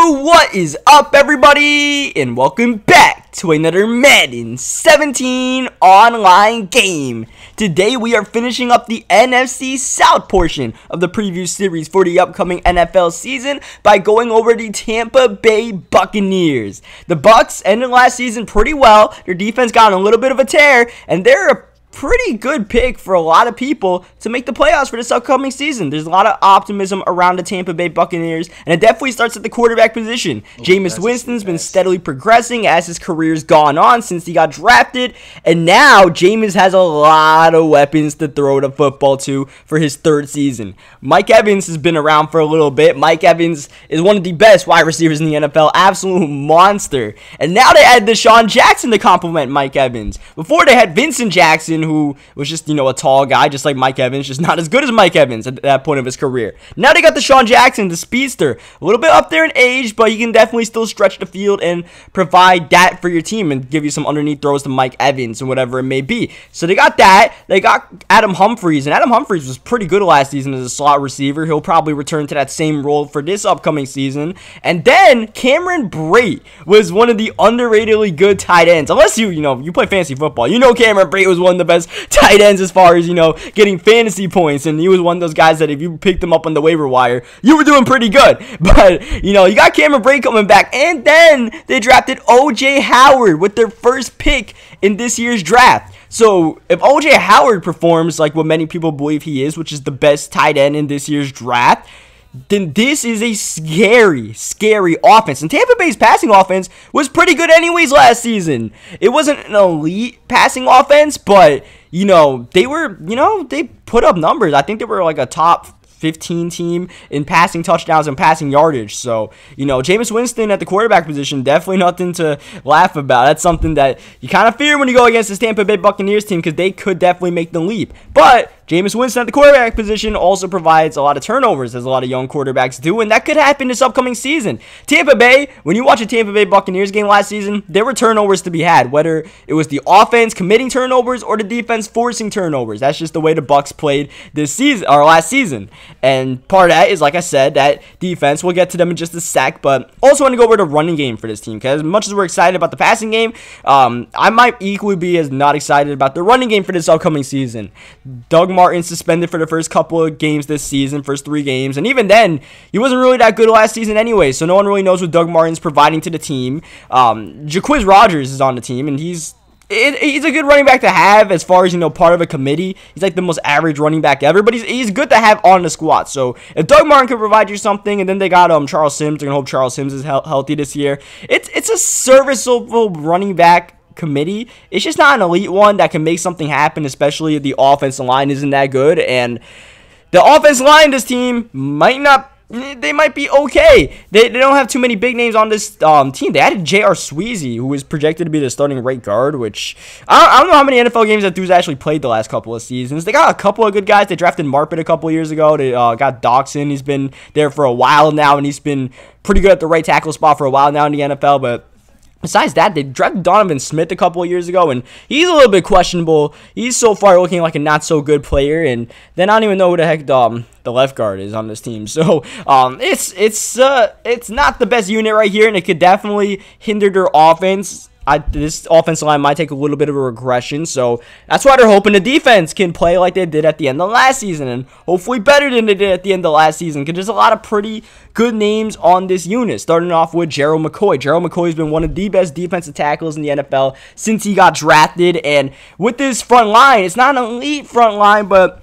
What is up, everybody, and welcome back to another Madden 17 online game. Today we are finishing up the NFC South portion of the preview series for the upcoming NFL season by going over the Tampa Bay Buccaneers. The Bucs ended last season pretty well. Their defense got on a little bit of a tear, and they're a pretty good pick for a lot of people to make the playoffs for this upcoming season. There's a lot of optimism around the Tampa Bay Buccaneers, and it definitely starts at the quarterback position. Jameis Winston's been steadily progressing as his career's gone on since he got drafted, and now Jameis has a lot of weapons to throw the football to for his third season. Mike Evans has been around for a little bit. Mike Evans is one of the best wide receivers in the NFL, absolute monster. And now they add Deshaun Jackson to complement Mike Evans. Before they had Vincent Jackson, who was just, a tall guy, just like Mike Evans, just not as good as Mike Evans at that point of his career. Now they got Deshaun Jackson, the speedster, a little bit up there in age, but he can definitely still stretch the field and provide that for your team and give you some underneath throws to Mike Evans and whatever it may be. So they got that. They got Adam Humphries, and Adam Humphries was pretty good last season as a slot receiver. He'll probably return to that same role for this upcoming season. And then Cameron Brate was one of the underratedly good tight ends. Unless you play fantasy football, Cameron Brate was one of the best tight ends as far as, getting fantasy points, and he was one of those guys that if you picked him up on the waiver wire, you were doing pretty good. But, you got Cameron Brate coming back, and then they drafted O.J. Howard with their first pick in this year's draft. So if O.J. Howard performs like what many people believe he is, which is the best tight end in this year's draft, then this is a scary offense. And Tampa Bay's passing offense was pretty good anyways last season. It wasn't an elite passing offense, but, they put up numbers. I think they were like a top 15 team in passing touchdowns and passing yardage. So, Jameis Winston at the quarterback position, definitely nothing to laugh about. That's something that you kind of fear when you go against this Tampa Bay Buccaneers team, because they could definitely make the leap. But Jameis Winston at the quarterback position also provides a lot of turnovers, as a lot of young quarterbacks do, and that could happen this upcoming season. Tampa Bay, when you watch a Tampa Bay Buccaneers game last season, there were turnovers to be had, whether it was the offense committing turnovers or the defense forcing turnovers. That's just the way the Bucs played this season, or last season. And part of that is, like I said, that defense. We'll get to them in just a sec, but also want to go over the running game for this team, because as much as we're excited about the passing game, I might equally be as not excited about the running game for this upcoming season. Doug Martin suspended for the first couple of games this season, first 3 games, and even then, he wasn't really that good last season anyway, so no one really knows what Doug Martin's providing to the team. Jacquizz Rodgers is on the team, and he's a good running back to have as far as, part of a committee. He's like the most average running back ever, but he's good to have on the squad. So if Doug Martin can provide you something, and then they got Charles Sims, they're going to hope Charles Sims is healthy this year. It's a serviceable running back committee. It's just not an elite one that can make something happen, especially if the offensive line isn't that good. And the offensive line, this team might be okay. They don't have too many big names on this team. They added J.R. Sweezy, who is projected to be the starting right guard, which I don't know how many NFL games that dude's actually played the last couple of seasons. They got a couple of good guys. They drafted Marpet a couple of years ago. They got Doxson. He's been there for a while now, and he's been pretty good at the right tackle spot for a while now in the NFL, but besides that, they drafted Donovan Smith a couple of years ago, and he's a little bit questionable. He's so far looking like a not-so-good player, and then I don't even know who the heck the left guard is on this team. So it's not the best unit right here, and it could definitely hinder their offense. This offensive line might take a little bit of a regression, so that's why they're hoping the defense can play like they did at the end of last season, and hopefully better than they did at the end of last season, because there's a lot of pretty good names on this unit, starting off with Gerald McCoy. Gerald McCoy's been one of the best defensive tackles in the NFL since he got drafted, and with this front line, it's not an elite front line, but,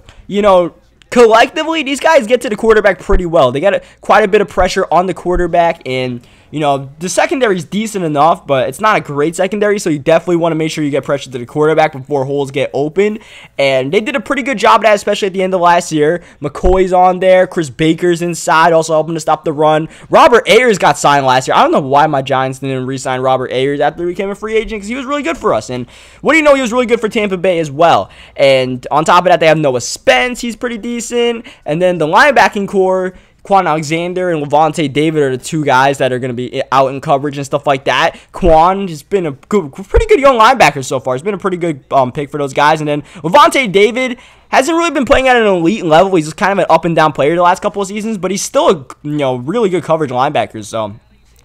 collectively, these guys get to the quarterback pretty well. They got quite a bit of pressure on the quarterback, and the secondary is decent enough, but it's not a great secondary, so you definitely want to make sure you get pressure to the quarterback before holes get open, and they did a pretty good job of that, especially at the end of last year. McCoy's on there. Chris Baker's inside, also helping to stop the run. Robert Ayers got signed last year. I don't know why my Giants didn't re-sign Robert Ayers after he became a free agent, because he was really good for us, and what do you know, he was really good for Tampa Bay as well. And on top of that, they have Noah Spence. He's pretty decent, and then the linebacking core, Quan Alexander and Levante David are the 2 guys that are going to be out in coverage and stuff like that. Quan has been a pretty good young linebacker so far. He's been a pretty good pick for those guys. And then Levante David hasn't really been playing at an elite level. He's just kind of an up and down player the last couple of seasons, but he's still a really good coverage linebacker. So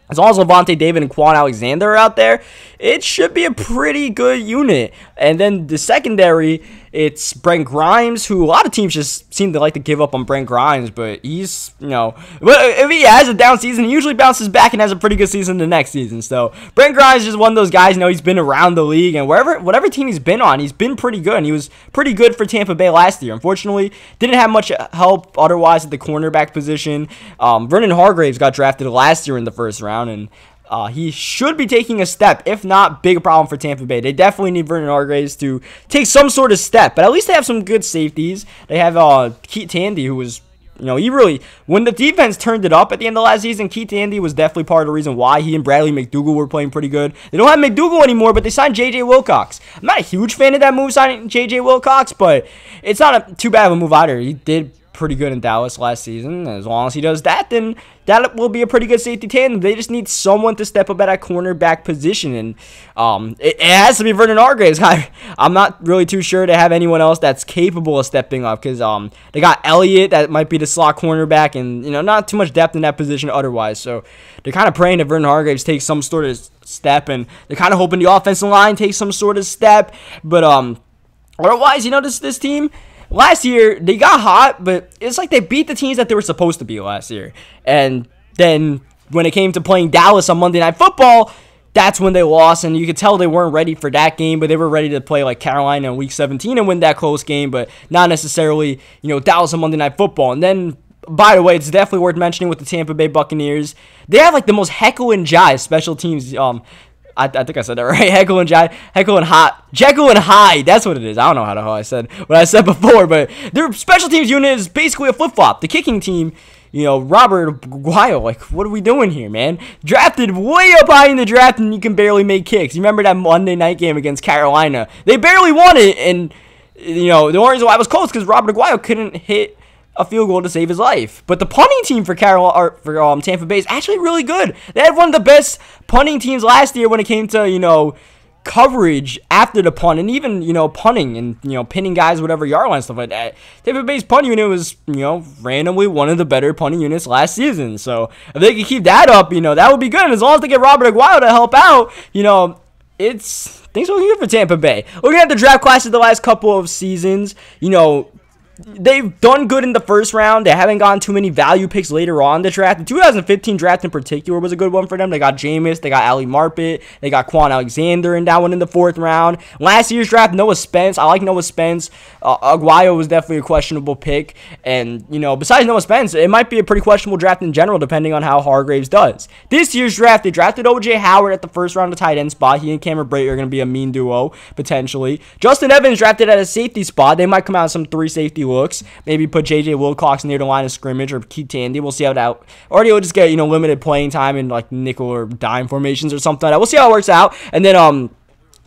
as long as Levante David and Quan Alexander are out there, it should be a pretty good unit. And then the secondary, it's Brent Grimes, who a lot of teams just seem to like to give up on Brent Grimes, but he's, if he has a down season, he usually bounces back and has a pretty good season the next season. So Brent Grimes is just one of those guys, he's been around the league, and whatever team he's been on, he's been pretty good, and he was pretty good for Tampa Bay last year. Unfortunately, didn't have much help otherwise at the cornerback position. Vernon Hargreaves got drafted last year in the first round, and he should be taking a step. If not, big problem for Tampa Bay. They definitely need Vernon Hargreaves to take some sort of step, but at least they have some good safeties. They have Keith Tandy, who was, he really, when the defense turned it up at the end of last season, Keith Tandy was definitely part of the reason why he and Bradley McDougall were playing pretty good. They don't have McDougall anymore, but they signed J.J. Wilcox. I'm not a huge fan of that move, signing J.J. Wilcox, but it's not too bad of a move either. He did pretty good in Dallas last season. As long as he does that, then that will be a pretty good safety tandem. They just need someone to step up at that cornerback position, and it has to be Vernon Hargreaves. I'm not really too sure to have anyone else that's capable of stepping up, because they got Elliott that might be the slot cornerback, and not too much depth in that position otherwise. So they're kind of praying that Vernon Hargreaves takes some sort of step, and they're kind of hoping the offensive line takes some sort of step. But otherwise, this team, last year, they got hot, but it's like they beat the teams that they were supposed to be last year. And then when it came to playing Dallas on Monday Night Football, that's when they lost, and you could tell they weren't ready for that game, but they were ready to play like Carolina in Week 17 and win that close game, but not necessarily, Dallas on Monday Night Football. And then, by the way, it's definitely worth mentioning with the Tampa Bay Buccaneers, they have like the most heckle and jive special teams. I think I said that right. Jekyll and Hyde. That's what it is. I don't know how I said what I said before, but their special teams unit is basically a flip-flop. The kicking team, Robert Aguayo, like, what are we doing here, man? Drafted way up high in the draft, and you can barely make kicks. You remember that Monday night game against Carolina? They barely won it, and, the only reason why it was close because Robert Aguayo couldn't hit a field goal to save his life. But the punting team for Tampa Bay is actually really good. They had one of the best punting teams last year when it came to, coverage after the punt, and even, punting and, pinning guys, whatever, yard line, stuff like that. Tampa Bay's punt unit was, randomly one of the better punting units last season. So if they could keep that up, that would be good. And as long as they get Robert Aguayo to help out, things will be good for Tampa Bay. Looking at the draft classes the last couple of seasons, they've done good in the first round. They haven't gotten too many value picks later on in the draft. The 2015 draft in particular was a good one for them. They got Jameis, they got Ali Marpet, they got Quan Alexander in that one in the 4th round. Last year's draft, Noah Spence. I like Noah Spence. Aguayo was definitely a questionable pick. And, besides Noah Spence, it might be a pretty questionable draft in general, depending on how Hargreaves does. This year's draft, they drafted O.J. Howard at the 1st round of tight end spot. He and Cameron Brate are going to be a mean duo, potentially. Justin Evans drafted at a safety spot. They might come out some 3 safety looks. Maybe put J.J. Wilcox near the line of scrimmage, or Keith Tandy. We'll see how that, or he'll just get, limited playing time in like nickel or dime formations or something like that. We'll see how it works out. And then,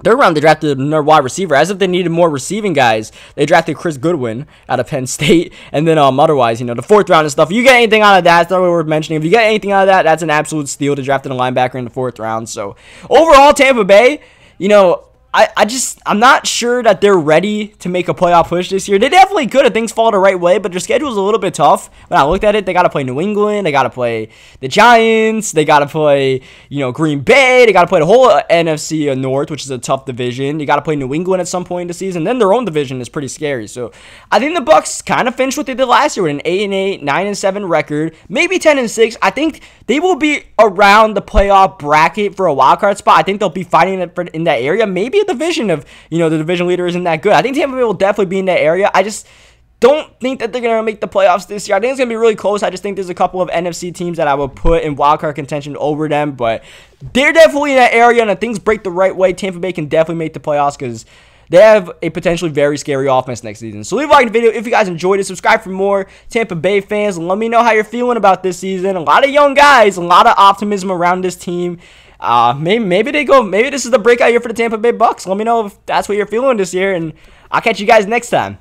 3rd round, they drafted another wide receiver. As if they needed more receiving guys, they drafted Chris Goodwin out of Penn State. And then, otherwise, the 4th round and stuff. If you get anything out of that, it's not really worth mentioning. If you get anything out of that, that's an absolute steal to draft a linebacker in the 4th round. So, overall, Tampa Bay, I'm not sure that they're ready to make a playoff push this year. They definitely could if things fall the right way, but their schedule is a little bit tough. When I looked at it, they got to play New England, they got to play the Giants, they got to play, Green Bay, they got to play the whole NFC North, which is a tough division. You got to play New England at some point in the season. Then their own division is pretty scary. So I think the Bucks kind of finished what they did last year with an 8-8, 9-7 record, maybe 10-6. I think they will be around the playoff bracket for a wild card spot. I think they'll be fighting in that area. Maybe a division of, the division leader isn't that good. I think Tampa Bay will definitely be in that area. I just don't think that they're going to make the playoffs this year. I think it's going to be really close. I just think there's a couple of NFC teams that I would put in wildcard contention over them, but they're definitely in that area, and if things break the right way, Tampa Bay can definitely make the playoffs because they have a potentially very scary offense next season. So leave a like in the video if you guys enjoyed it. Subscribe for more Tampa Bay fans, and let me know how you're feeling about this season. A lot of young guys, a lot of optimism around this team. Maybe this is the breakout year for the Tampa Bay Bucks. Let me know if that's what you're feeling this year, and I'll catch you guys next time.